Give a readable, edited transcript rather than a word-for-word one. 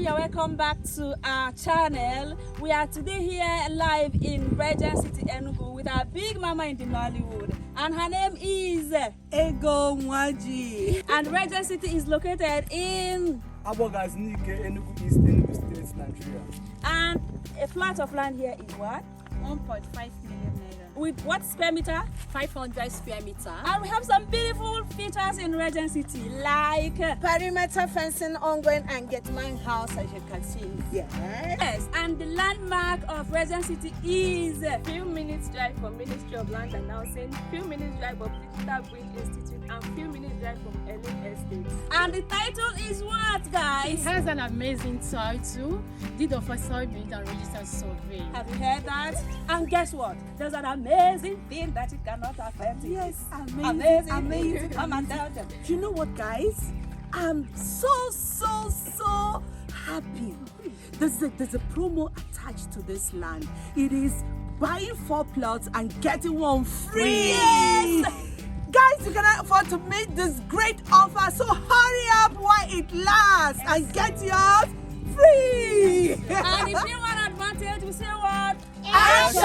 you're welcome back to our channel. We are today here live in Regent City, Enugu with our big mama in the Nollywood, and her name is Ego Mwaji. And Regent City is located in Aneke, Enugu East, Enugu State, Nigeria. And a plot of land here is what? 1.5 million naira. With what square meter? 500 square meter. And we have some beautiful features in Regent City, like Perimeter fencing ongoing and get my house, as you can see. yes, and the landmark of Regent City is Few minutes drive from Ministry of Land and Housing, few minutes drive of Digital Bridge Institute, and few minutes drive from Aneke Estate. And the title is what, It guys? has an amazing title, Deed of Assignment and Registered Survey. Have you heard that? And guess what? There's an amazing thing that you cannot affect. Yes, Amazing. Come and tell them. Do you know what, guys? I'm so happy. There's a promo attached to this land. It is buying 4 plots and getting 1 free. Yes! Guys, you cannot afford to make this great offer, so hurry up while it lasts and get yours free. And if you want advantage, we say what? Action!